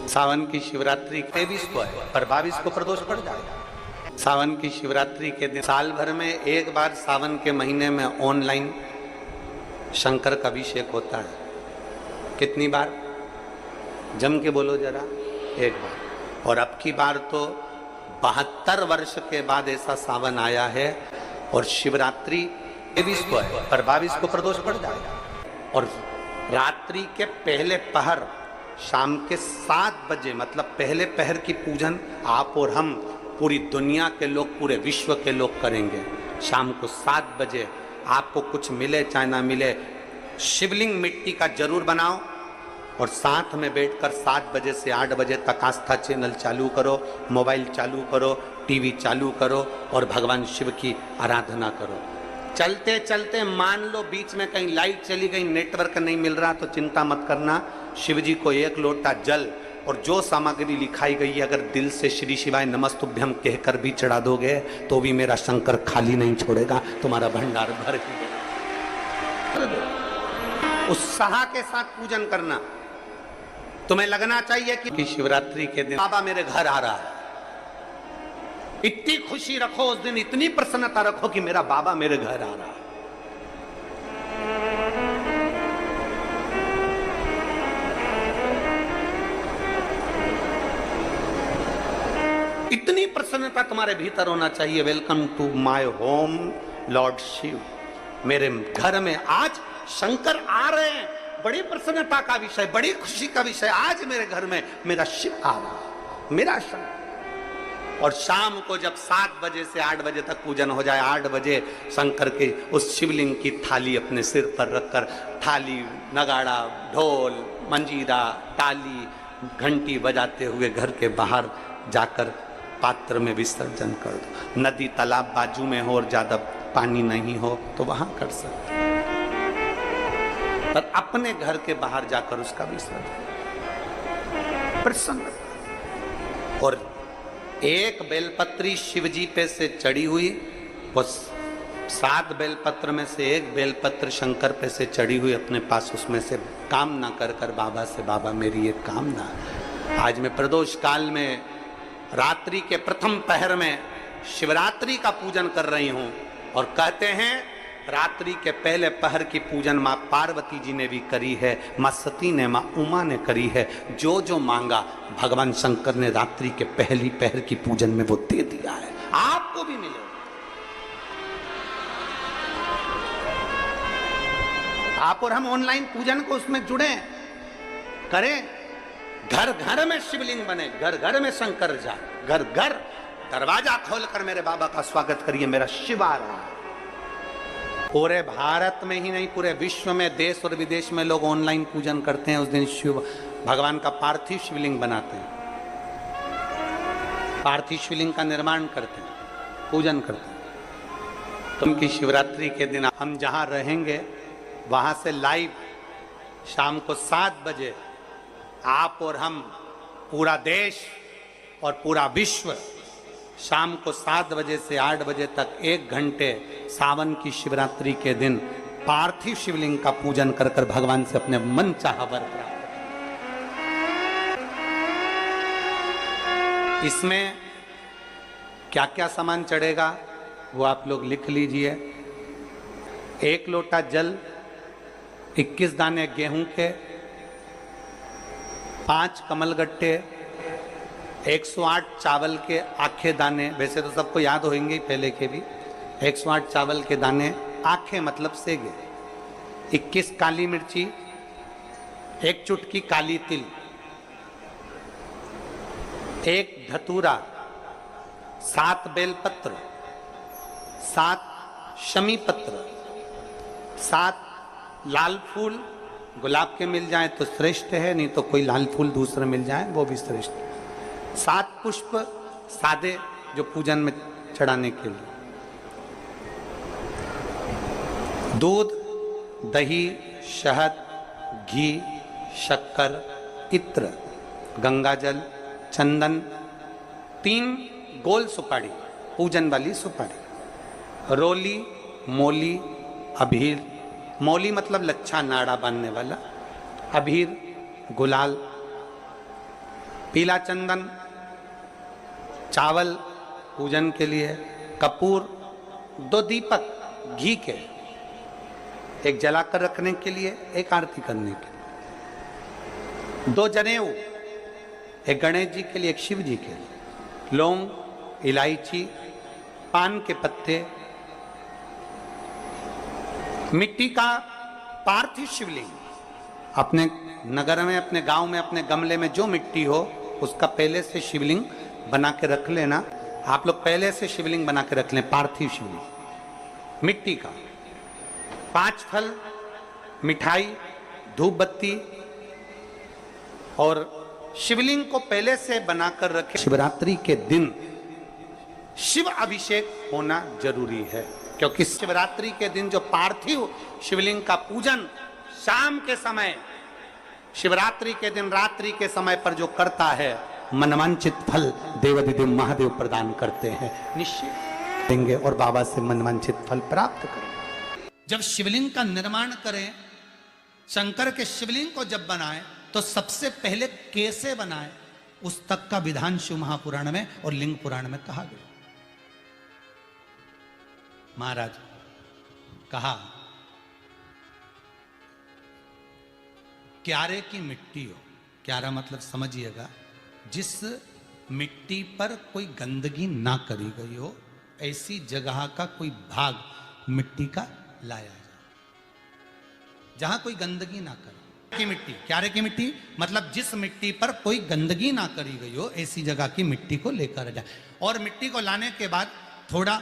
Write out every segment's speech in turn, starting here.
सावन की शिवरात्रि 23 को है पर 22 को प्रदोष पड़ जाएगा। सावन की शिवरात्रि के दिन साल भर में एक बार सावन के महीने में ऑनलाइन शंकर का अभिषेक होता है। कितनी बार? जम के बोलो जरा। एक बार। और अब की बार तो 72 वर्ष के बाद ऐसा सावन आया है और शिवरात्रि 23 को है पर 22 को प्रदोष पड़ जाएगा। और रात्रि के पहले पहर शाम के 7 बजे मतलब पहले पहर की पूजन आप और हम पूरी दुनिया के लोग, पूरे विश्व के लोग करेंगे। शाम को 7 बजे आपको कुछ मिले चाहे ना मिले, शिवलिंग मिट्टी का जरूर बनाओ और साथ में बैठकर 7 बजे से 8 बजे तक आस्था चैनल चालू करो, मोबाइल चालू करो, टीवी चालू करो और भगवान शिव की आराधना करो। चलते चलते मान लो बीच में कहीं लाइट चली गई, नेटवर्क नहीं मिल रहा, तो चिंता मत करना। शिव जी को 1 लोटा जल और जो सामग्री लिखाई गई है अगर दिल से श्री शिवाय नमस्तुभ्यम कहकर भी चढ़ा दोगे तो भी मेरा शंकर खाली नहीं छोड़ेगा, तुम्हारा भंडार भर के। उत्साह के साथ पूजन करना। तुम्हें लगना चाहिए कि शिवरात्रि के दिन बाबा मेरे घर आ रहा है। इतनी खुशी रखो उस दिन, इतनी प्रसन्नता रखो कि मेरा बाबा मेरे घर आ रहा है। इतनी प्रसन्नता तुम्हारे भीतर होना चाहिए। Welcome to my home lord Shiva. मेरे घर में आज शंकर आ रहे हैं, बड़ी प्रसन्नता का विषय, बड़ी खुशी का विषय। आज मेरे घर में मेरा शिव आ रहा है, मेरा शंकर। और शाम को जब 7 बजे से 8 बजे तक पूजन हो जाए, 8 बजे शंकर के उस शिवलिंग की थाली अपने सिर पर रखकर, थाली, नगाड़ा, ढोल, मंजीरा, ताली, घंटी बजाते हुए घर के बाहर जाकर पात्र में विसर्जन कर दो। नदी तालाब बाजू में हो और ज्यादा पानी नहीं हो तो वहां कर सकते, पर अपने घर के बाहर जाकर उसका विसर्जन प्रसन्न। और एक बेलपत्री शिव जी पे से चढ़ी हुई, वो 7 बेलपत्र में से एक बेलपत्र शंकर पे से चढ़ी हुई अपने पास, उसमें से कामना कर कर बाबा से, बाबा मेरी एक कामना, आज मैं प्रदोष काल में रात्रि के प्रथम पहर में शिवरात्रि का पूजन कर रही हूं। और कहते हैं रात्रि के पहले पहर की पूजन माँ पार्वती जी ने भी करी है, माँ सती ने, माँ उमा ने करी है। जो जो मांगा भगवान शंकर ने रात्रि के पहली पहर की पूजन में वो दे दिया है, आपको भी मिलेगा। आप और हम ऑनलाइन पूजन को उसमें जुड़े करें। घर घर में शिवलिंग बने, घर घर में शंकर जाए, घर घर दरवाजा खोलकर मेरे बाबा का स्वागत करिए, मेरा शिव आ रहा है। पूरे भारत में ही नहीं, पूरे विश्व में, देश और विदेश में लोग ऑनलाइन पूजन करते हैं। उस दिन शिव भगवान का पार्थिव शिवलिंग बनाते हैं, पार्थिव शिवलिंग का निर्माण करते हैं, पूजन करते हैं। तो उनकी शिवरात्रि के दिन हम जहां रहेंगे वहां से लाइव शाम को 7 बजे आप और हम, पूरा देश और पूरा विश्व, शाम को 7 बजे से 8 बजे तक 1 घंटे सावन की शिवरात्रि के दिन पार्थिव शिवलिंग का पूजन कर कर भगवान से अपने मन चाहा वर प्राप्त। इसमें क्या क्या सामान चढ़ेगा वो आप लोग लिख लीजिए। 1 लोटा जल, 21 दाने गेहूं के, 5 कमलगट्टे, 108 चावल के आखे दाने, वैसे तो सबको याद होंगे पहले के भी, 108 चावल के दाने, आखे मतलब सेगे, 21 काली मिर्ची, 1 चुटकी काली तिल, 1 धतूरा, 7 बेलपत्र, 7 शमी पत्र, 7 लाल फूल, गुलाब के मिल जाए तो श्रेष्ठ है, नहीं तो कोई लाल फूल दूसरे मिल जाए वो भी श्रेष्ठ है। 7 पुष्प सादे जो पूजन में चढ़ाने के लिए, दूध, दही, शहद, घी, शक्कर, इत्र, गंगाजल, चंदन, 3 गोल सुपारी, पूजन वाली सुपारी, रोली, मोली, अभीर, मौली मतलब लच्छा नाड़ा बांधने वाला, अभीर, गुलाल, पीला चंदन, चावल पूजन के लिए, कपूर, 2 दीपक घी के, एक जलाकर रखने के लिए, एक आरती करने के लिए, 2 जनेऊ, एक गणेश जी के लिए, एक शिव जी के लिए, लौंग, इलायची, पान के पत्ते, मिट्टी का पार्थिव शिवलिंग। अपने नगर में, अपने गांव में, अपने गमले में जो मिट्टी हो उसका पहले से शिवलिंग बना के रख लेना। आप लोग पहले से शिवलिंग बना के रख लें, पार्थिव शिवलिंग मिट्टी का। 5 फल, मिठाई, धूप बत्ती और शिवलिंग को पहले से बनाकर रखें। शिवरात्रि के दिन शिव अभिषेक होना जरूरी है, क्योंकि शिवरात्रि के दिन जो पार्थिव शिवलिंग का पूजन शाम के समय, शिवरात्रि के दिन रात्रि के समय पर जो करता है, मनवांचित फल देवाधिदेव महादेव प्रदान करते हैं। निश्चय देंगे और बाबा से मनवांचित फल प्राप्त करेंगे। जब शिवलिंग का निर्माण करें, शंकर के शिवलिंग को जब बनाए तो सबसे पहले कैसे बनाए, उस तक का विधान शिव महापुराण में और लिंग पुराण में कहा गया। महाराज कहा, क्यारे की मिट्टी हो, क्यारा मतलब समझिएगा, जिस मिट्टी पर कोई गंदगी ना करी गई हो, ऐसी जगह का कोई भाग मिट्टी का लाया जाए जहां कोई गंदगी ना करे। की मिट्टी, क्यारे की मिट्टी मतलब जिस मिट्टी पर कोई गंदगी ना करी गई हो, ऐसी जगह की मिट्टी को लेकर जाए। और मिट्टी को लाने के बाद थोड़ा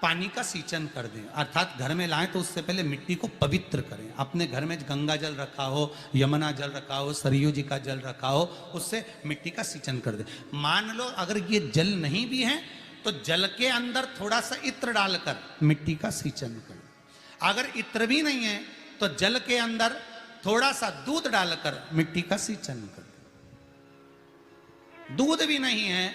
पानी का सींचन कर दें, अर्थात घर में लाएं तो उससे पहले मिट्टी को पवित्र करें। अपने घर में गंगा जल रखा हो, यमुना जल रखा हो, सरयू जी का जल रखा हो, उससे मिट्टी का सींचन कर दें। मान लो अगर ये जल नहीं भी है तो जल के अंदर थोड़ा सा इत्र डालकर मिट्टी का सींचन करें। अगर इत्र भी नहीं है तो जल के अंदर थोड़ा सा दूध डालकर मिट्टी का सींचन करें। दूध भी नहीं है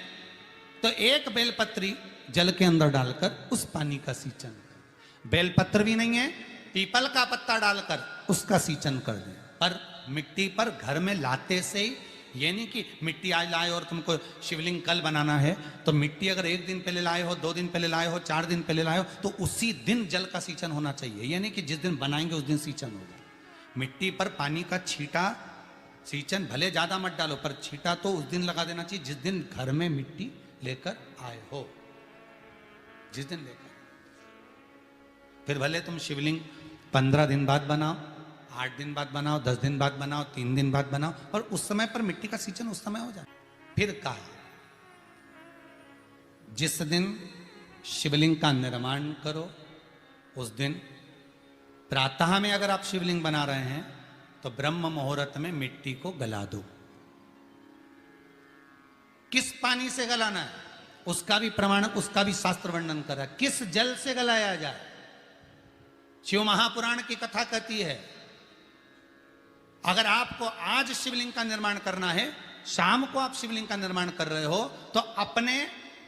तो एक बेलपत्री जल के अंदर डालकर उस पानी का सींचन करें। बेलपत्र भी नहीं है, पीपल का पत्ता डालकर उसका सींचन कर दें। पर मिट्टी पर घर में लाते से ही, ये नहीं कि मिट्टी आज लाए और तुमको शिवलिंग कल बनाना है, तो मिट्टी अगर 1 दिन पहले लाए हो, 2 दिन पहले लाए हो, 4 दिन पहले लाए हो, तो उसी दिन जल का सींचन होना चाहिए। ये नहीं कि जिस दिन बनाएंगे उस दिन सींचन होगा। मिट्टी पर पानी का छींटा, सींचन भले ज्यादा मत डालो, पर छींटा तो उस दिन लगा देना चाहिए जिस दिन घर में मिट्टी लेकर आए हो, जिस दिन लेकर। फिर भले तुम शिवलिंग 15 दिन बाद बनाओ, 8 दिन बाद बनाओ, 10 दिन बाद बनाओ, 3 दिन बाद बनाओ, पर उस समय पर मिट्टी का सींचन उस समय हो जाए। फिर कहा, जिस दिन शिवलिंग का निर्माण करो उस दिन प्रातः में अगर आप शिवलिंग बना रहे हैं तो ब्रह्म मुहूर्त में मिट्टी को गला दो। किस पानी से गलाना है उसका भी प्रमाण, उसका भी शास्त्र वर्णन करा। किस जल से गलाया जाए, शिव महापुराण की कथा कहती है, अगर आपको आज शिवलिंग का निर्माण करना है, शाम को आप शिवलिंग का निर्माण कर रहे हो, तो अपने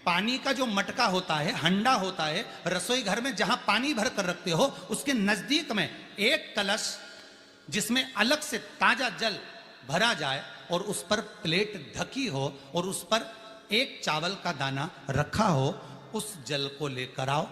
पानी का जो मटका होता है, हंडा होता है, रसोई घर में जहां पानी भर कर रखते हो, उसके नजदीक में एक कलश जिसमें अलग से ताजा जल भरा जाए और उस पर प्लेट ढकी हो और उस पर एक चावल का दाना रखा हो, उस जल को लेकर आओ।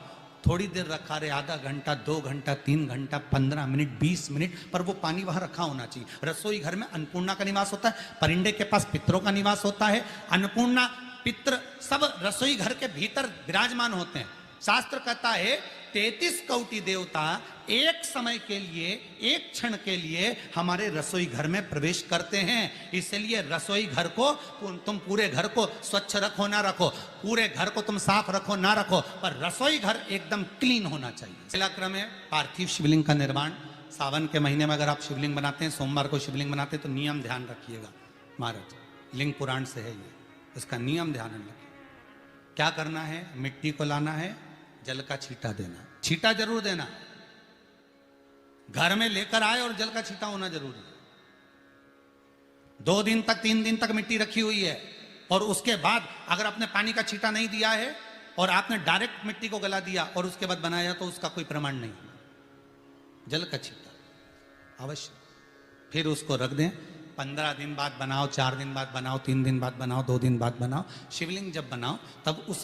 थोड़ी देर रखा रहे, आधा घंटा, 2 घंटा, 3 घंटा, 15 मिनट, 20 मिनट, पर वो पानी वहां रखा होना चाहिए। रसोई घर में अन्नपूर्णा का निवास होता है, परिंदे के पास पितरों का निवास होता है। अन्नपूर्णा, पित्र सब रसोई घर के भीतर विराजमान होते हैं। शास्त्र कहता है 33 कोटि देवता एक समय के लिए, एक क्षण के लिए हमारे रसोई घर में प्रवेश करते हैं। इसलिए रसोई घर को तुम पूरे घर को स्वच्छ रखो ना रखो, पूरे घर को तुम साफ रखो ना रखो, पर रसोई घर एकदम क्लीन होना चाहिए। पहला क्रम है पार्थिव शिवलिंग का निर्माण। सावन के महीने में अगर आप शिवलिंग बनाते हैं, सोमवार को शिवलिंग बनाते हैं, तो नियम ध्यान रखिएगा महाराज, लिंग पुराण से है ये, इसका नियम ध्यान रखिए। क्या करना है, मिट्टी को लाना है, जल का छींटा देना, छींटा जरूर देना। घर में लेकर आए और जल का छींटा होना जरूरी है। 2 दिन तक, 3 दिन तक मिट्टी रखी हुई है और उसके बाद अगर आपने पानी का छींटा नहीं दिया है और आपने डायरेक्ट मिट्टी को गला दिया और उसके बाद बनाया, तो उसका कोई प्रमाण नहीं। जल का छींटा अवश्य। फिर उसको रख दें, 15 दिन बाद बनाओ, 4 दिन बाद बनाओ, 3 दिन बाद बनाओ, 2 दिन बाद बनाओ। शिवलिंग जब बनाओ तब उस